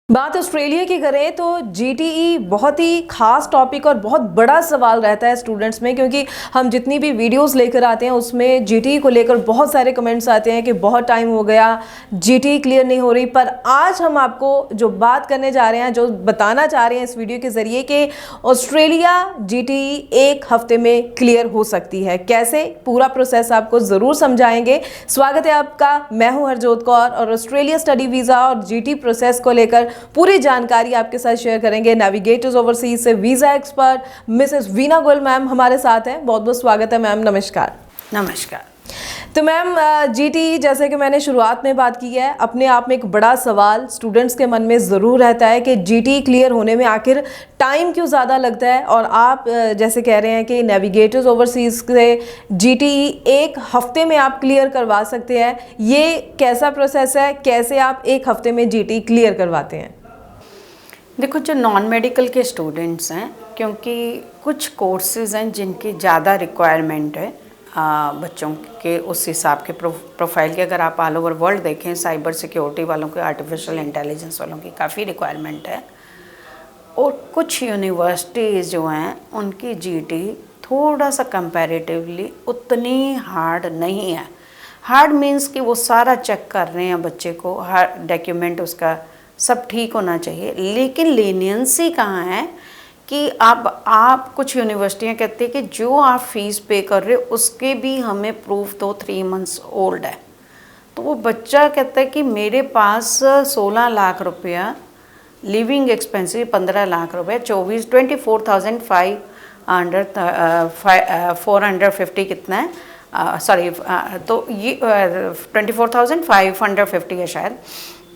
बात ऑस्ट्रेलिया की करें तो जीटीई बहुत ही खास टॉपिक और बहुत बड़ा सवाल रहता है स्टूडेंट्स में, क्योंकि हम जितनी भी वीडियोस लेकर आते हैं उसमें जीटीई को लेकर बहुत सारे कमेंट्स आते हैं कि बहुत टाइम हो गया, जीटीई क्लियर नहीं हो रही। पर आज हम आपको जो बात करने जा रहे हैं, जो बताना चाह रहे हैं इस वीडियो के ज़रिए कि ऑस्ट्रेलिया जीटीई एक हफ्ते में क्लियर हो सकती है। कैसे, पूरा प्रोसेस आपको ज़रूर समझाएंगे। स्वागत है आपका, मैं हूँ हरजोत कौर और ऑस्ट्रेलिया स्टडी वीज़ा और जीटीई प्रोसेस को लेकर पूरी जानकारी आपके साथ शेयर करेंगे। नेविगेटर्स ओवरसीज से visa expert Mrs Veena Goyal ma'am हमारे साथ हैं। बहुत बहुत स्वागत है मैम, नमस्कार। नमस्कार। तो मैम, जीटीई जैसे कि मैंने शुरुआत में बात की है, अपने आप में एक बड़ा सवाल स्टूडेंट्स के मन में ज़रूर रहता है कि जीटीई क्लियर होने में आखिर टाइम क्यों ज़्यादा लगता है। और आप जैसे कह रहे हैं कि नेविगेटर्स ओवरसीज से जीटीई एक हफ्ते में आप क्लियर करवा सकते हैं, ये कैसा प्रोसेस है, कैसे आप एक हफ्ते में जीटीई क्लियर करवाते हैं? देखो, जो नॉन मेडिकल के स्टूडेंट्स हैं, क्योंकि कुछ कोर्सेज़ हैं जिनकी ज़्यादा रिक्वायरमेंट है बच्चों के उस हिसाब के प्रोफाइल के। अगर आप ऑल ओवर वर्ल्ड देखें, साइबर सिक्योरिटी वालों की, आर्टिफिशियल इंटेलिजेंस वालों की काफ़ी रिक्वायरमेंट है। और कुछ यूनिवर्सिटीज़ जो हैं उनकी जीटीई थोड़ा सा कंपैरेटिवली उतनी हार्ड नहीं है। हार्ड मीन्स कि वो सारा चेक कर रहे हैं बच्चे को, हर डॉक्यूमेंट उसका सब ठीक होना चाहिए। लेकिन लीनियंसी कहाँ है कि आप कुछ यूनिवर्सिटियाँ कहती हैं कि जो आप फीस पे कर रहे हो उसके भी हमें प्रूफ दो 3 मंथ्स ओल्ड है। तो वो बच्चा कहता है कि मेरे पास 16 लाख रुपया लिविंग एक्सपेंसिव, 15 लाख रुपये, 450 कितना है, सॉरी, तो ये 24,550 है शायद।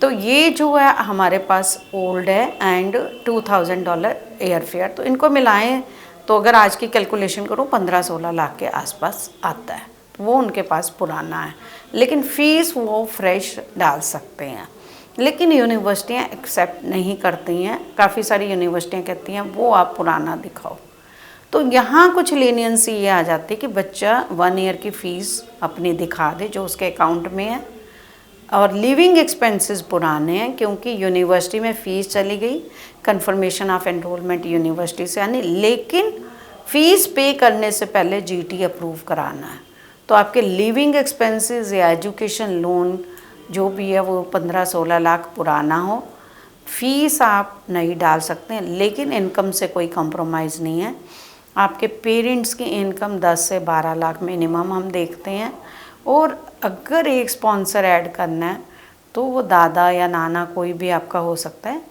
तो ये जो है हमारे पास ओल्ड है एंड $2,000 एयर फेयर। तो इनको मिलाएं तो अगर आज की कैलकुलेशन करूँ 15-16 लाख के आसपास आता है। वो उनके पास पुराना है, लेकिन फ़ीस वो फ्रेश डाल सकते हैं। लेकिन यूनिवर्सिटियाँ एक्सेप्ट नहीं करती हैं। काफ़ी सारी यूनिवर्सिटियाँ कहती हैं वो आप पुराना दिखाओ। तो यहाँ कुछ लीनियंसी ये आ जाती है कि बच्चा 1 ईयर की फ़ीस अपनी दिखा दे जो उसके अकाउंट में है, और लिविंग एक्सपेंसेस पुराने हैं क्योंकि यूनिवर्सिटी में फ़ीस चली गई, कंफर्मेशन ऑफ एनरोलमेंट यूनिवर्सिटी से आने, लेकिन फ़ीस पे करने से पहले जीटी अप्रूव कराना है। तो आपके लिविंग एक्सपेंसेस या एजुकेशन लोन जो भी है वो 15-16 लाख पुराना हो, फ़ीस आप नहीं डाल सकते हैं। लेकिन इनकम से कोई कंप्रोमाइज़ नहीं है। आपके पेरेंट्स की इनकम 10 से 12 लाख मिनिमम हम देखते हैं। और अगर एक स्पॉन्सर ऐड करना है तो वो दादा या नाना कोई भी आपका हो सकता है,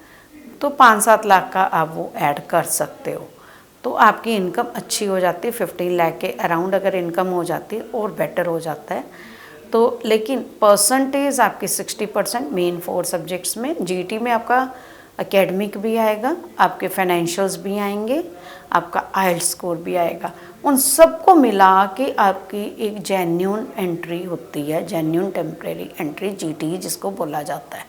तो 5-7 लाख का आप वो ऐड कर सकते हो। तो आपकी इनकम अच्छी हो जाती है, 15 लाख के अराउंड अगर इनकम हो जाती है और बेटर हो जाता है। तो लेकिन परसेंटेज आपकी 60% मेन 4 सब्जेक्ट्स में, जीटी में आपका एकेडमिक भी आएगा, आपके फाइनेंशियल्स भी आएंगे, आपका आइल्स स्कोर भी आएगा। उन सबको मिला के आपकी एक जेन्यून एंट्री होती है, जेन्यून टेम्परेरी एंट्री जीटी जिसको बोला जाता है।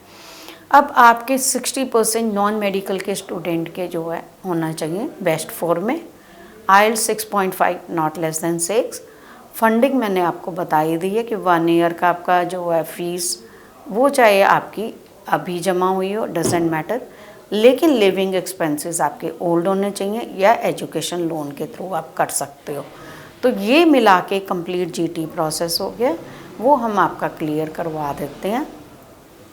अब आपके 60% नॉन मेडिकल के स्टूडेंट के जो है होना चाहिए बेस्ट 4 में, आइल्स 6.5 नॉट लेस देन 6। फंडिंग मैंने आपको बता ही दी है कि 1 ईयर का आपका जो है फीस वो चाहे आपकी अभी जमा हुई हो, डजेंट मैटर, लेकिन लिविंग एक्सपेंसेस आपके ओल्ड होने चाहिए या एजुकेशन लोन के थ्रू आप कर सकते हो। तो ये मिला के कंप्लीट जीटी प्रोसेस हो गया, वो हम आपका क्लियर करवा देते हैं।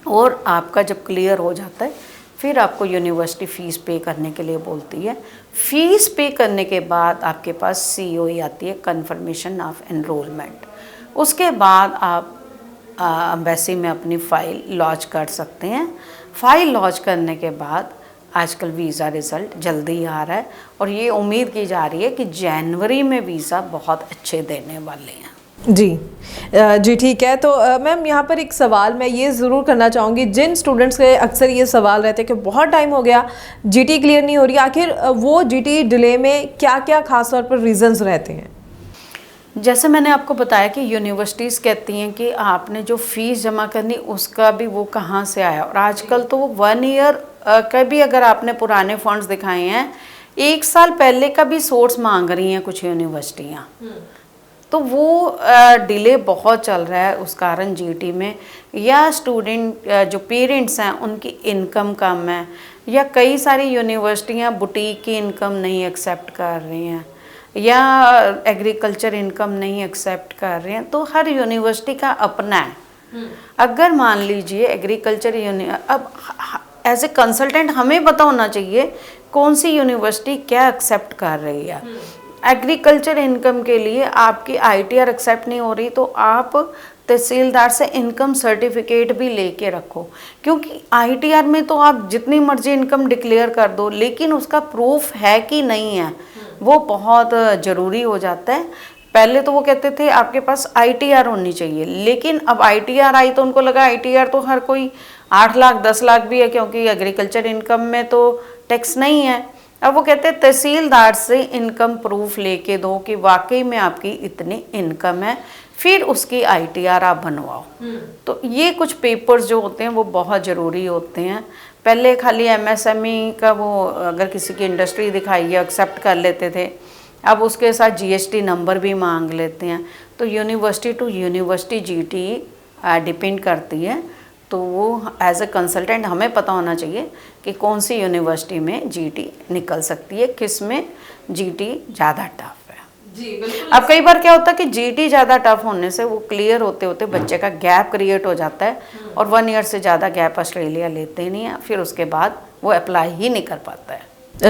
और आपका जब क्लियर हो जाता है फिर आपको यूनिवर्सिटी फ़ीस पे करने के लिए बोलती है। फ़ीस पे करने के बाद आपके पास सीओई आती है, कंफर्मेशन ऑफ एनरोलमेंट। उसके बाद आप एम्बेसी में अपनी फ़ाइल लॉन्च कर सकते हैं। फ़ाइल लॉन्च करने के बाद आजकल वीज़ा रिज़ल्ट जल्दी आ रहा है और ये उम्मीद की जा रही है कि जनवरी में वीज़ा बहुत अच्छे देने वाले हैं। जी ठीक है। तो मैम, यहाँ पर एक सवाल मैं ये ज़रूर करना चाहूँगी, जिन स्टूडेंट्स के अक्सर ये सवाल रहते हैं कि बहुत टाइम हो गया, जीटी क्लियर नहीं हो रही, आखिर वो जीटी डिले में क्या क्या खास तौर पर रीज़न्स रहते हैं? जैसे मैंने आपको बताया कि यूनिवर्सिटीज़ कहती हैं कि आपने जो फ़ीस जमा करनी उसका भी वो कहाँ से आया, और आजकल तो वो 1 ईयर का भी अगर आपने पुराने फंड्स दिखाए हैं, 1 साल पहले का भी सोर्स मांग रही हैं कुछ यूनिवर्सिटियाँ। तो वो डिले बहुत चल रहा है उस कारण जीटी में, या स्टूडेंट जो पेरेंट्स हैं उनकी इनकम कम है, या कई सारी यूनिवर्सिटियां बुटीक की इनकम नहीं एक्सेप्ट कर रही हैं, या एग्रीकल्चर इनकम नहीं एक्सेप्ट कर रहे हैं। तो हर यूनिवर्सिटी का अपना है। अगर मान लीजिए एग्रीकल्चर अब एज ए कंसल्टेंट हमें पता होना चाहिए कौन सी यूनिवर्सिटी क्या एक्सेप्ट कर रही है। एग्रीकल्चर इनकम के लिए आपकी आईटीआर एक्सेप्ट नहीं हो रही तो आप तहसीलदार से इनकम सर्टिफिकेट भी लेके रखो, क्योंकि आईटीआर में तो आप जितनी मर्जी इनकम डिक्लेयर कर दो, लेकिन उसका प्रूफ है कि नहीं है वो बहुत ज़रूरी हो जाता है। पहले तो वो कहते थे आपके पास आईटीआर होनी चाहिए, लेकिन अब आईटीआर आई तो उनको लगा आईटीआर तो हर कोई 8 लाख 10 लाख भी है, क्योंकि एग्रीकल्चर इनकम में तो टैक्स नहीं है। अब वो कहते हैं तहसीलदार से इनकम प्रूफ लेके दो कि वाकई में आपकी इतनी इनकम है, फिर उसकी आईटीआर आप बनवाओ। तो ये कुछ पेपर्स जो होते हैं वो बहुत ज़रूरी होते हैं। पहले खाली एमएसएमई का वो अगर किसी की इंडस्ट्री दिखाई है एक्सेप्ट कर लेते थे, अब उसके साथ जीएसटी नंबर भी मांग लेते हैं। तो यूनिवर्सिटी टू यूनिवर्सिटी जीटी डिपेंड करती है। तो वो एज ए कंसल्टेंट हमें पता होना चाहिए कि कौन सी यूनिवर्सिटी में जीटी निकल सकती है, किस में जीटी ज़्यादा टफ है। जी बिल्कुल। अब कई बार क्या होता है कि जीटी ज़्यादा टफ होने से वो क्लियर होते होते बच्चे का गैप क्रिएट हो जाता है, और 1 ईयर से ज़्यादा गैप ऑस्ट्रेलिया लेते ही नहीं है, फिर उसके बाद वो अप्लाई ही नहीं कर पाता है।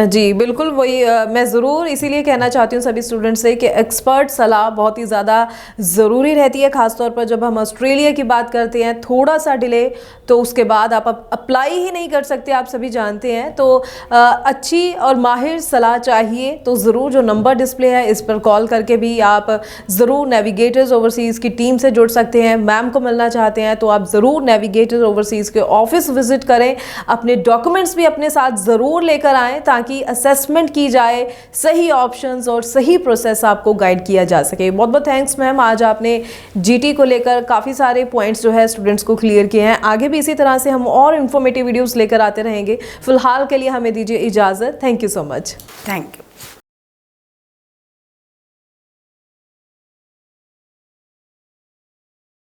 जी बिल्कुल, वही मैं ज़रूर इसीलिए कहना चाहती हूँ सभी स्टूडेंट्स से कि एक्सपर्ट सलाह बहुत ही ज़्यादा ज़रूरी रहती है, ख़ासतौर पर जब हम ऑस्ट्रेलिया की बात करते हैं। थोड़ा सा डिले तो उसके बाद आप अप्लाई ही नहीं कर सकते, आप सभी जानते हैं। तो अच्छी और माहिर सलाह चाहिए तो ज़रूर जो नंबर डिस्प्ले है इस पर कॉल करके भी आप ज़रूर नेविगेटर्स ओवरसीज़ की टीम से जुड़ सकते हैं। मैम को मिलना चाहते हैं तो आप ज़रूर नेविगेटर्स ओवरसीज़ के ऑफिस विज़िट करें, अपने डॉक्यूमेंट्स भी अपने साथ ज़रूर लेकर आएँ ताकि असेसमेंट की जाए, सही ऑप्शंस और सही प्रोसेस आपको गाइड किया जा सके। बहुत बहुत थैंक्स मैम, आज आपने जीटी को लेकर काफ़ी सारे पॉइंट्स जो है स्टूडेंट्स को क्लियर किए हैं। आगे भी इसी तरह से हम और इन्फॉर्मेटिव वीडियोस लेकर आते रहेंगे। फिलहाल के लिए हमें दीजिए इजाज़त। Thank you so much. Thank you.